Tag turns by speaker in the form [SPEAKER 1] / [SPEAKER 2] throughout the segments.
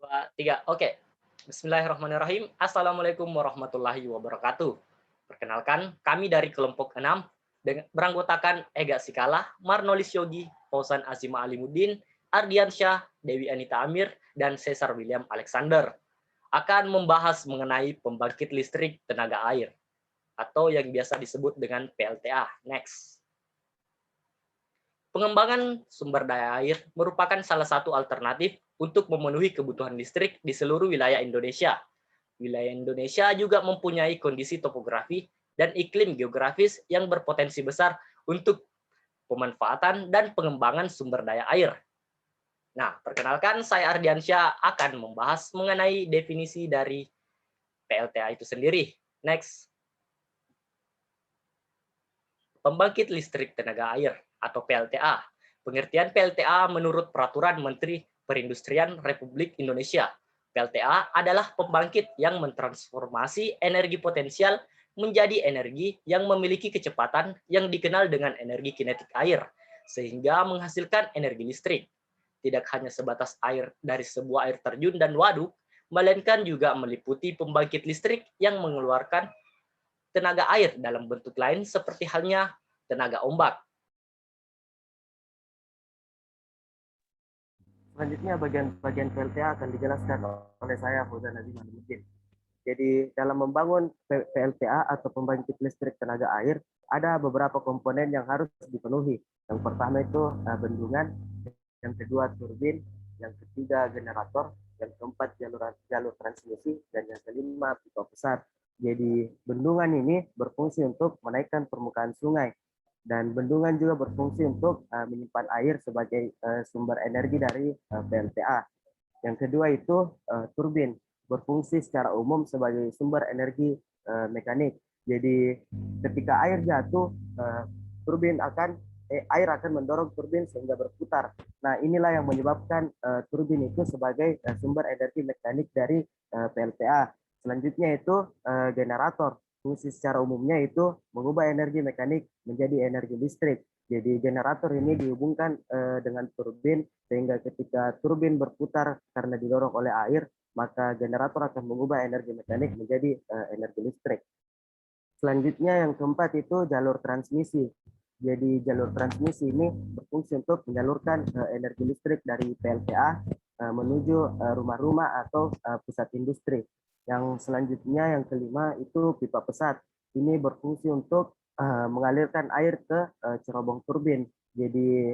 [SPEAKER 1] Dua, tiga. Oke. Bismillahirrahmanirrahim. Assalamualaikum warahmatullahi wabarakatuh. Perkenalkan, kami dari kelompok 6 beranggotakan Ega Sikala, Marnolis Yogi, Fauzan Azima Alimuddin, Ardiansyah, Dewi Anita Amir, dan Cesar William Alexander akan membahas mengenai pembangkit listrik tenaga air atau yang biasa disebut dengan PLTA. Next. Pengembangan sumber daya air merupakan salah satu alternatif untuk memenuhi kebutuhan listrik di seluruh wilayah Indonesia. Wilayah Indonesia juga mempunyai kondisi topografi dan iklim geografis yang berpotensi besar untuk pemanfaatan dan pengembangan sumber daya air. Nah, perkenalkan saya Ardiansyah akan membahas mengenai definisi dari PLTA itu sendiri. Next. Pembangkit listrik tenaga air atau PLTA. Pengertian PLTA menurut Peraturan Menteri Perindustrian Republik Indonesia. PLTA adalah pembangkit yang mentransformasi energi potensial menjadi energi yang memiliki kecepatan yang dikenal dengan energi kinetik air, sehingga menghasilkan energi listrik. Tidak hanya sebatas air dari sebuah air terjun dan waduk, melainkan juga meliputi pembangkit listrik yang mengeluarkan tenaga air dalam bentuk lain seperti halnya tenaga ombak.
[SPEAKER 2] Selanjutnya bagian-bagian PLTA akan dijelaskan oleh saya Fauzan Azim Alimuddin. Jadi dalam membangun PLTA atau pembangkit listrik tenaga air ada beberapa komponen yang harus dipenuhi. Yang pertama itu bendungan, yang kedua turbin, yang ketiga generator, yang keempat jalur transmisi, dan yang kelima pipa besar. Jadi bendungan ini berfungsi untuk menaikkan permukaan sungai dan bendungan juga berfungsi untuk menyimpan air sebagai sumber energi dari PLTA. Yang kedua itu turbin berfungsi secara umum sebagai sumber energi mekanik. Jadi ketika air jatuh, air akan mendorong turbin sehingga berputar. Nah, inilah yang menyebabkan turbin itu sebagai sumber energi mekanik dari PLTA. Selanjutnya itu generator. Fungsi secara umumnya itu mengubah energi mekanik menjadi energi listrik. Jadi generator ini dihubungkan dengan turbin sehingga ketika turbin berputar karena didorong oleh air, maka generator akan mengubah energi mekanik menjadi energi listrik. Selanjutnya yang keempat itu jalur transmisi. Jadi jalur transmisi ini berfungsi untuk menyalurkan energi listrik dari PLTA menuju rumah-rumah atau pusat industri. Yang selanjutnya yang kelima itu pipa pesat. Ini berfungsi untuk mengalirkan air ke cerobong turbin. Jadi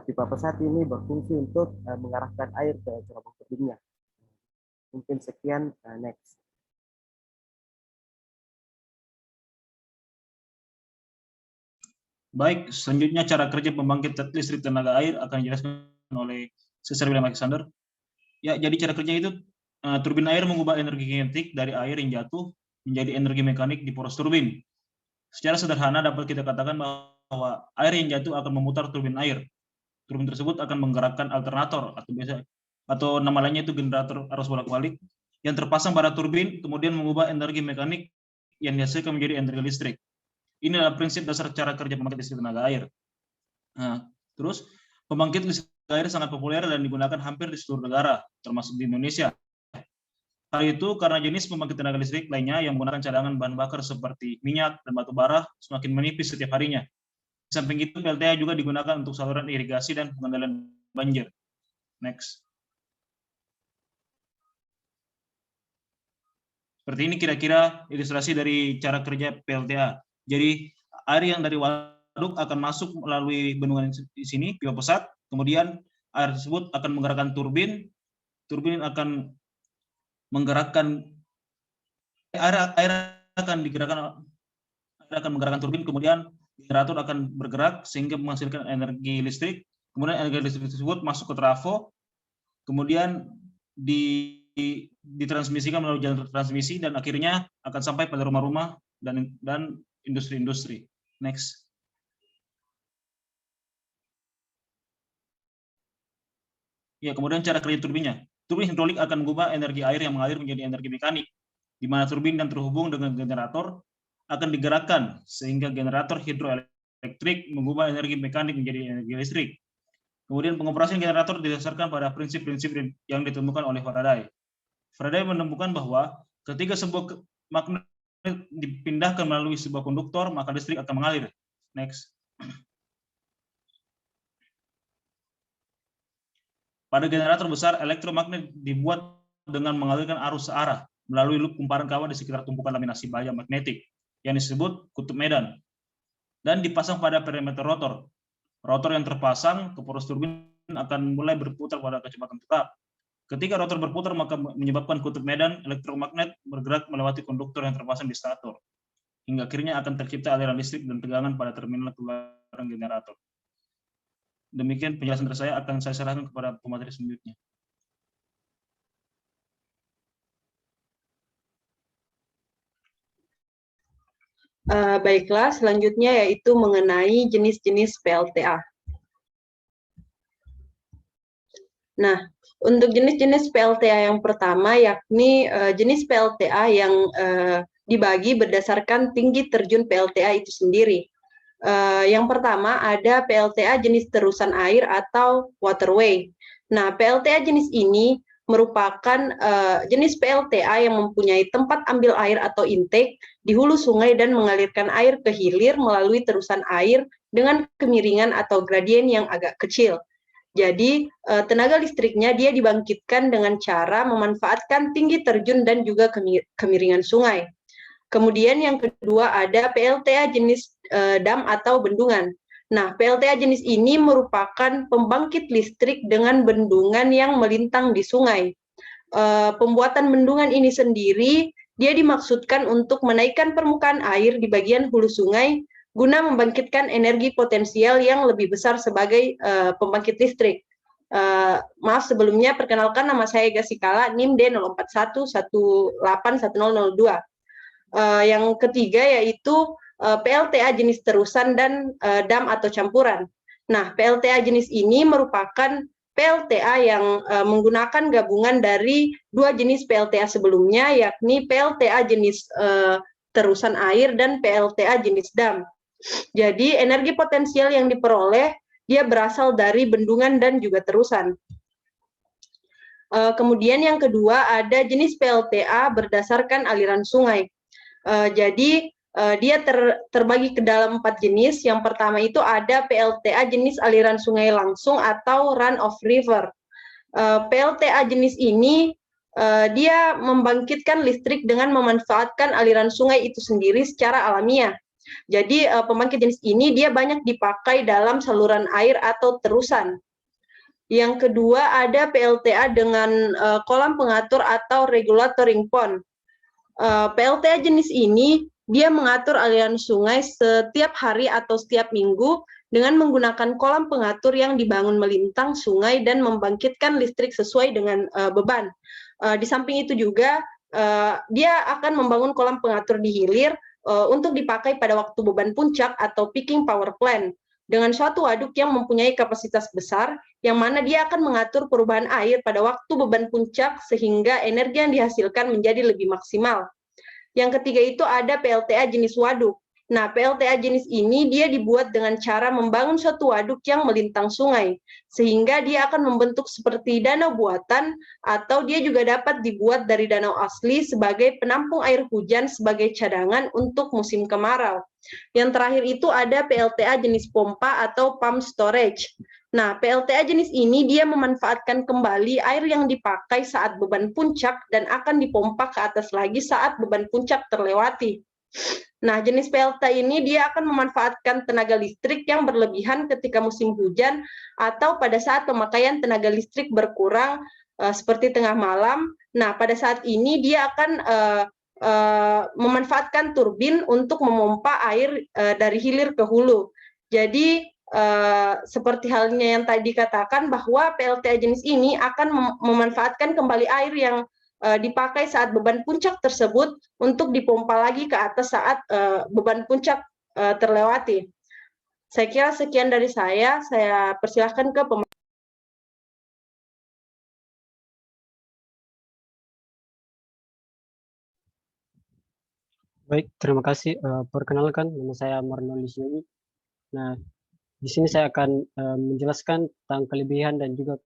[SPEAKER 2] pipa pesat ini berfungsi untuk mengarahkan air ke cerobong turbinnya. Mungkin sekian, next.
[SPEAKER 3] Baik, selanjutnya cara kerja pembangkit listrik tenaga air akan dijelaskan oleh Cesar William Alexander. Ya, jadi cara kerjanya itu turbin air mengubah energi kinetik dari air yang jatuh menjadi energi mekanik di poros turbin. Secara sederhana dapat kita katakan bahwa air yang jatuh akan memutar turbin air. Turbin tersebut akan menggerakkan alternator atau nama lainnya itu generator arus bolak-balik yang terpasang pada turbin kemudian mengubah energi mekanik yang dihasilkan menjadi energi listrik. Ini adalah prinsip dasar cara kerja pembangkit listrik tenaga air. Nah, terus pembangkit listrik air sangat populer dan digunakan hampir di seluruh negara, termasuk di Indonesia. Hal itu karena jenis pembangkit tenaga listrik lainnya yang menggunakan cadangan bahan bakar seperti minyak dan batu bara semakin menipis setiap harinya. Di samping itu, PLTA juga digunakan untuk saluran irigasi dan pengendalian banjir. Next. Seperti ini kira-kira ilustrasi dari cara kerja PLTA. Jadi air yang dari waduk akan masuk melalui bendungan di sini, pipa pesat, kemudian air tersebut akan menggerakkan turbin, turbin akan menggerakkan air akan menggerakkan turbin, kemudian generator akan bergerak sehingga menghasilkan energi listrik, kemudian energi listrik tersebut masuk ke trafo, kemudian ditransmisikan melalui jalur transmisi dan akhirnya akan sampai pada rumah-rumah dan industri-industri. Next. Ya, kemudian cara kerja turbinnya. Turbin hidrolik akan mengubah energi air yang mengalir menjadi energi mekanik, di mana turbin yang terhubung dengan generator akan digerakkan sehingga generator hidroelektrik mengubah energi mekanik menjadi energi listrik. Kemudian pengoperasian generator didasarkan pada prinsip-prinsip yang ditemukan oleh Faraday. Faraday menemukan bahwa ketika sebuah magnet dipindahkan melalui sebuah konduktor, maka listrik akan mengalir. Next. Pada generator besar, elektromagnet dibuat dengan mengalirkan arus searah melalui loop kumparan kawan di sekitar tumpukan laminasi baja magnetik yang disebut kutub medan dan dipasang pada perimeter rotor. Rotor yang terpasang ke poros turbin akan mulai berputar pada kecepatan tetap. Ketika rotor berputar, maka menyebabkan kutub medan elektromagnet bergerak melewati konduktor yang terpasang di stator. Hingga akhirnya akan tercipta aliran listrik dan tegangan pada terminal keluaran generator. Demikian penjelasan dari saya, akan saya serahkan kepada pemateri selanjutnya.
[SPEAKER 4] Baiklah, selanjutnya yaitu mengenai jenis-jenis PLTA. Nah, untuk jenis-jenis PLTA yang pertama yakni jenis PLTA yang dibagi berdasarkan tinggi terjun PLTA itu sendiri. Yang pertama ada PLTA jenis terusan air atau waterway. Nah, PLTA jenis ini merupakan jenis PLTA yang mempunyai tempat ambil air atau intake di hulu sungai dan mengalirkan air ke hilir melalui terusan air dengan kemiringan atau gradien yang agak kecil. Jadi, tenaga listriknya dia dibangkitkan dengan cara memanfaatkan tinggi terjun dan juga kemiringan sungai. Kemudian yang kedua ada PLTA jenis dam atau bendungan. Nah, PLTA jenis ini merupakan pembangkit listrik dengan bendungan yang melintang di sungai. Pembuatan bendungan ini sendiri, dia dimaksudkan untuk menaikkan permukaan air di bagian hulu sungai guna membangkitkan energi potensial yang lebih besar sebagai pembangkit listrik. Maaf sebelumnya, perkenalkan nama saya Ega Sikala, NIM D0411818002. Yang ketiga yaitu PLTA jenis terusan dan dam atau campuran. Nah, PLTA jenis ini merupakan PLTA yang menggunakan gabungan dari dua jenis PLTA sebelumnya, yakni PLTA jenis terusan air dan PLTA jenis dam. Jadi, energi potensial yang diperoleh dia berasal dari bendungan dan juga terusan. Kemudian yang kedua ada jenis PLTA berdasarkan aliran sungai. Jadi dia terbagi ke dalam 4 jenis. Yang pertama itu ada PLTA jenis aliran sungai langsung atau run of river. PLTA jenis ini dia membangkitkan listrik dengan memanfaatkan aliran sungai itu sendiri secara alamiah. Jadi pembangkit jenis ini dia banyak dipakai dalam saluran air atau terusan. Yang kedua ada PLTA dengan kolam pengatur atau regulatoring pond. PLTA jenis ini dia mengatur aliran sungai setiap hari atau setiap minggu dengan menggunakan kolam pengatur yang dibangun melintang sungai dan membangkitkan listrik sesuai dengan beban. Di samping itu juga dia akan membangun kolam pengatur di hilir untuk dipakai pada waktu beban puncak atau peaking power plant dengan suatu waduk yang mempunyai kapasitas besar yang mana dia akan mengatur perubahan air pada waktu beban puncak sehingga energi yang dihasilkan menjadi lebih maksimal. Yang ketiga itu ada PLTA jenis waduk. Nah, PLTA jenis ini dia dibuat dengan cara membangun suatu waduk yang melintang sungai, sehingga dia akan membentuk seperti danau buatan, atau dia juga dapat dibuat dari danau asli sebagai penampung air hujan sebagai cadangan untuk musim kemarau. Yang terakhir itu ada PLTA jenis pompa atau pump storage. Nah, PLTA jenis ini dia memanfaatkan kembali air yang dipakai saat beban puncak dan akan dipompa ke atas lagi saat beban puncak terlewati. Nah, jenis PLTA ini dia akan memanfaatkan tenaga listrik yang berlebihan ketika musim hujan atau pada saat pemakaian tenaga listrik berkurang seperti tengah malam. Nah, pada saat ini dia akan memanfaatkan turbin untuk memompa air dari hilir ke hulu. Jadi, seperti halnya yang tadi dikatakan bahwa PLTA jenis ini akan memanfaatkan kembali air yang dipakai saat beban puncak tersebut untuk dipompa lagi ke atas saat beban puncak terlewati. Saya kira sekian dari saya persilahkan ke pemateri.
[SPEAKER 5] Baik, terima kasih. Perkenalkan, nama saya Marnolis Yogi. Nah, Di sini saya akan menjelaskan tentang kelebihan dan juga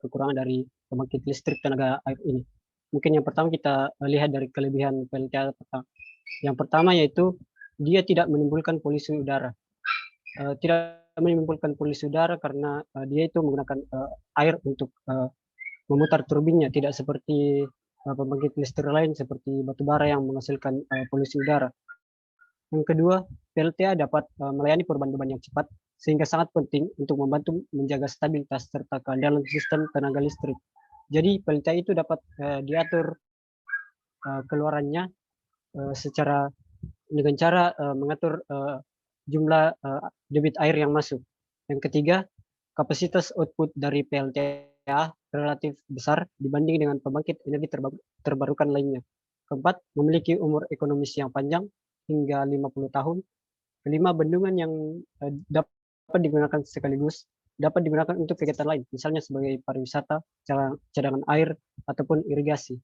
[SPEAKER 5] kekurangan dari pembangkit listrik tenaga air ini. Mungkin yang pertama kita lihat dari kelebihan PLTA. Yang pertama yaitu dia tidak menimbulkan polusi udara. Tidak menimbulkan polusi udara karena dia itu menggunakan air untuk memutar turbinnya, tidak seperti pembangkit listrik lain seperti batu bara yang menghasilkan polusi udara. Yang kedua, PLTA dapat melayani perubahan beban yang cepat, sehingga sangat penting untuk membantu menjaga stabilitas serta keandalan sistem tenaga listrik. Jadi PLTA itu dapat diatur keluarannya secara dengan cara mengatur jumlah debit air yang masuk. Yang ketiga, kapasitas output dari PLTA relatif besar dibanding dengan pembangkit energi terbarukan lainnya. Keempat, memiliki umur ekonomis yang panjang hingga 50 tahun. Kelima, bendungan yang dapat digunakan sekaligus dapat digunakan untuk kegiatan lain, misalnya sebagai pariwisata, cadangan air, ataupun irigasi.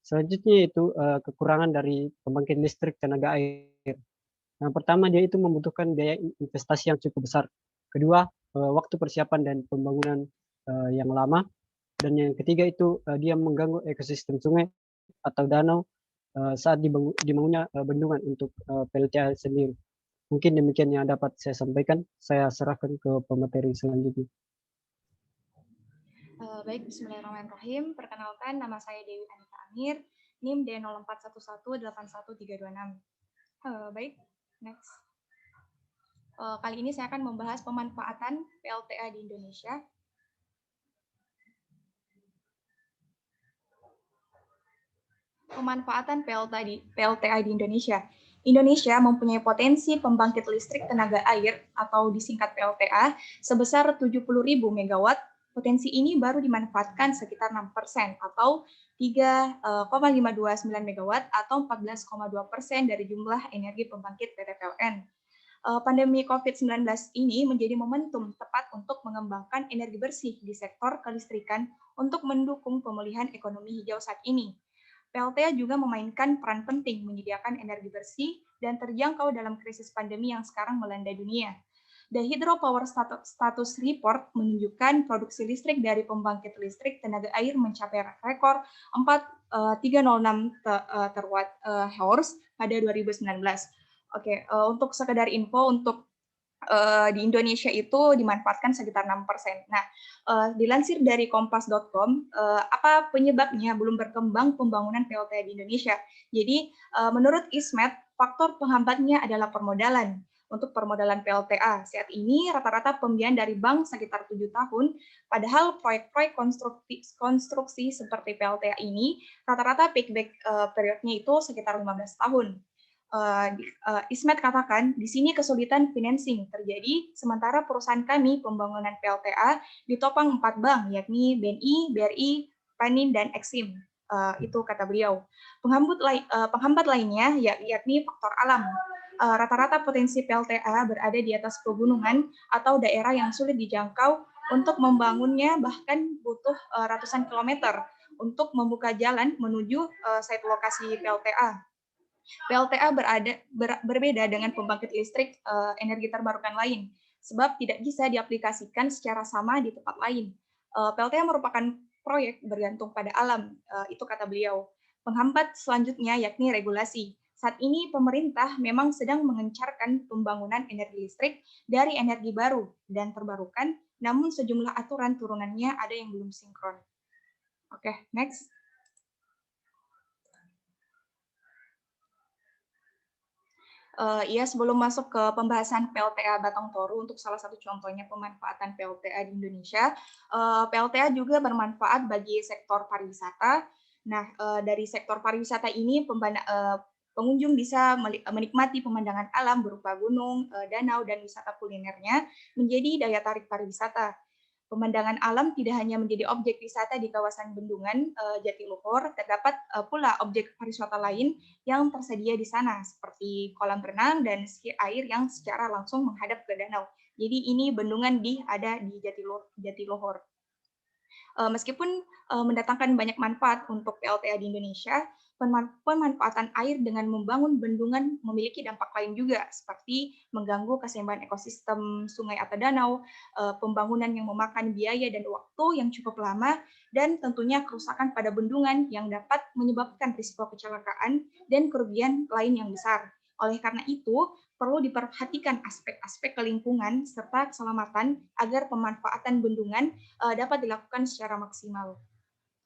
[SPEAKER 5] Selanjutnya itu kekurangan dari pembangkit listrik tenaga air. Yang pertama, dia itu membutuhkan biaya investasi yang cukup besar. Kedua, waktu persiapan dan pembangunan yang lama. Dan yang ketiga itu dia mengganggu ekosistem sungai atau danau saat dibangunnya bendungan untuk PLTA sendiri. Mungkin demikian yang dapat saya sampaikan. Saya serahkan ke pemateri selanjutnya.
[SPEAKER 6] Baik, bismillahirrahmanirrahim. Perkenalkan, nama saya Dewi Anita Amir, NIM D0411818326. Baik, next. Kali ini saya akan membahas pemanfaatan PLTA di Indonesia. Pemanfaatan PLTA di Indonesia. Indonesia mempunyai potensi pembangkit listrik tenaga air atau disingkat PLTA sebesar 70.000 MW. Potensi ini baru dimanfaatkan sekitar 6% atau 3,529 MW atau 14,2% dari jumlah energi pembangkit PT PLN. Pandemi COVID-19 ini menjadi momentum tepat untuk mengembangkan energi bersih di sektor kelistrikan untuk mendukung pemulihan ekonomi hijau saat ini. PLTA juga memainkan peran penting menyediakan energi bersih dan terjangkau dalam krisis pandemi yang sekarang melanda dunia. The Hydropower Status Report menunjukkan produksi listrik dari pembangkit listrik tenaga air mencapai rekor 4.306 terawatt-hours pada 2019. Oke, untuk sekedar info, untuk di Indonesia itu dimanfaatkan sekitar 6%. Nah, dilansir dari kompas.com, apa penyebabnya belum berkembang pembangunan PLTA di Indonesia? Jadi, menurut ISMED, faktor penghambatnya adalah permodalan. Untuk permodalan PLTA, saat ini rata-rata pembiayaan dari bank sekitar 7 tahun, padahal proyek-proyek konstruksi seperti PLTA ini, rata-rata payback periodnya itu sekitar 15 tahun. ISMED katakan di sini kesulitan financing terjadi sementara perusahaan kami pembangunan PLTA ditopang 4 bank yakni BNI, BRI, Panin dan Exim. Itu kata beliau. Penghambat lainnya yakni faktor alam. Rata-rata potensi PLTA berada di atas pegunungan atau daerah yang sulit dijangkau. Untuk membangunnya bahkan butuh ratusan kilometer untuk membuka jalan menuju site lokasi PLTA. PLTA berbeda dengan pembangkit listrik energi terbarukan lain, sebab tidak bisa diaplikasikan secara sama di tempat lain. PLTA merupakan proyek bergantung pada alam, itu kata beliau. Penghambat selanjutnya yakni regulasi. Saat ini pemerintah memang sedang mengencarkan pembangunan energi listrik dari energi baru dan terbarukan, namun sejumlah aturan turunannya ada yang belum sinkron. Oke, next. Sebelum masuk ke pembahasan PLTA Batang Toru untuk salah satu contohnya pemanfaatan PLTA di Indonesia, PLTA juga bermanfaat bagi sektor pariwisata. Nah, dari sektor pariwisata ini pengunjung bisa menikmati pemandangan alam berupa gunung, danau, dan wisata kulinernya menjadi daya tarik pariwisata. Pemandangan alam tidak hanya menjadi objek wisata di kawasan Bendungan Jatiluhur, terdapat pula objek pariwisata lain yang tersedia di sana, seperti kolam renang dan ski air yang secara langsung menghadap ke danau. Jadi ini bendungan ada di Jatiluhur. Meskipun mendatangkan banyak manfaat untuk PLTA di Indonesia, Pemanfaatan air dengan membangun bendungan memiliki dampak lain juga, seperti mengganggu keseimbangan ekosistem sungai atau danau, pembangunan yang memakan biaya dan waktu yang cukup lama, dan tentunya kerusakan pada bendungan yang dapat menyebabkan risiko kecelakaan dan kerugian lain yang besar. Oleh karena itu, perlu diperhatikan aspek-aspek lingkungan serta keselamatan agar pemanfaatan bendungan dapat dilakukan secara maksimal.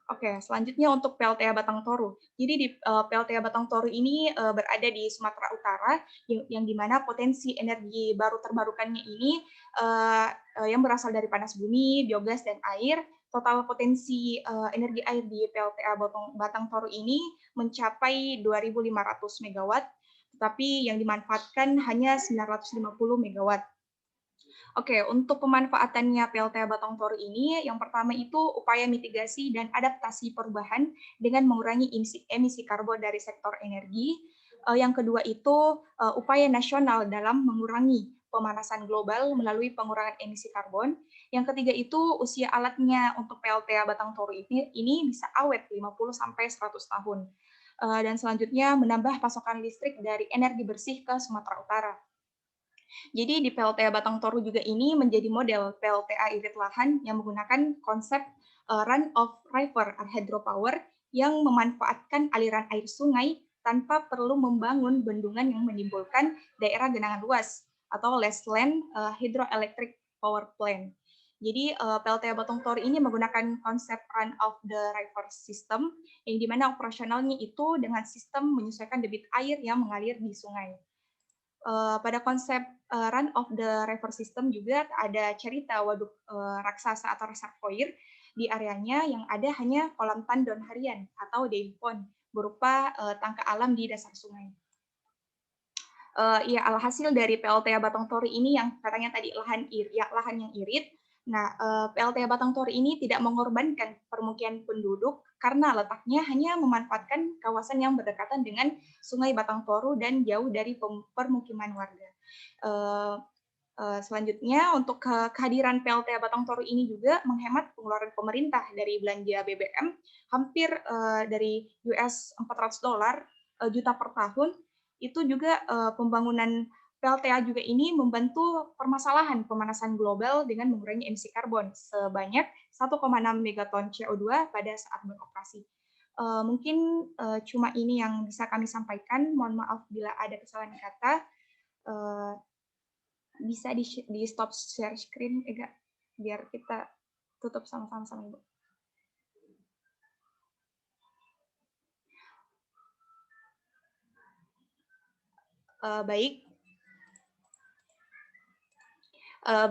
[SPEAKER 6] Oke, selanjutnya untuk PLTA Batang Toru. Jadi di PLTA Batang Toru ini berada di Sumatera Utara, yang dimana potensi energi baru terbarukannya ini yang berasal dari panas bumi, biogas, dan air. Total potensi energi air di PLTA Batang Toru ini mencapai 2.500 megawatt, tetapi yang dimanfaatkan hanya 950 megawatt. Oke, untuk pemanfaatannya PLTA Batang Toru ini, yang pertama itu upaya mitigasi dan adaptasi perubahan dengan mengurangi emisi karbon dari sektor energi. Yang kedua itu upaya nasional dalam mengurangi pemanasan global melalui pengurangan emisi karbon. Yang ketiga itu usia alatnya untuk PLTA Batang Toru ini bisa awet 50-100 tahun. Dan selanjutnya menambah pasokan listrik dari energi bersih ke Sumatera Utara. Jadi di PLTA Batang Toru juga ini menjadi model PLTA irit lahan yang menggunakan konsep run of river hydropower yang memanfaatkan aliran air sungai tanpa perlu membangun bendungan yang menimbulkan daerah genangan luas atau land hydroelectric power plant. Jadi PLTA Batang Toru ini menggunakan konsep run of the river system yang dimana operasionalnya itu dengan sistem menyesuaikan debit air yang mengalir di sungai. Pada konsep run of the river system juga ada cerita waduk raksasa atau reservoir di areanya yang ada hanya kolam tandon harian atau daily pond berupa tangka alam di dasar sungai. Ya, alhasil dari PLTA Batang Toru ini yang katanya tadi lahan yang irit. Nah, PLTA Batang Toru ini tidak mengorbankan permukiman penduduk karena letaknya hanya memanfaatkan kawasan yang berdekatan dengan Sungai Batang Toru dan jauh dari permukiman warga. Selanjutnya, untuk kehadiran PLTA Batang Toru ini juga menghemat pengeluaran pemerintah dari belanja BBM hampir dari US $400 juta per tahun. Itu juga pembangunan PLTA juga ini membantu permasalahan pemanasan global dengan mengurangi emisi karbon sebanyak 1,6 megaton CO2 pada saat beroperasi. Mungkin cuma ini yang bisa kami sampaikan. Mohon maaf bila ada kesalahan kata. Bisa di stop share screen, Ega, biar kita tutup sama-sama, Ibu. Baik.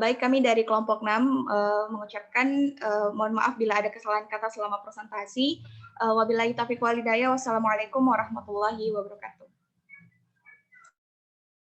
[SPEAKER 6] Baik, kami dari kelompok 6 mengucapkan mohon maaf bila ada kesalahan kata selama presentasi. Wabillahi taufiq wal hidayah. Wassalamualaikum warahmatullahi wabarakatuh.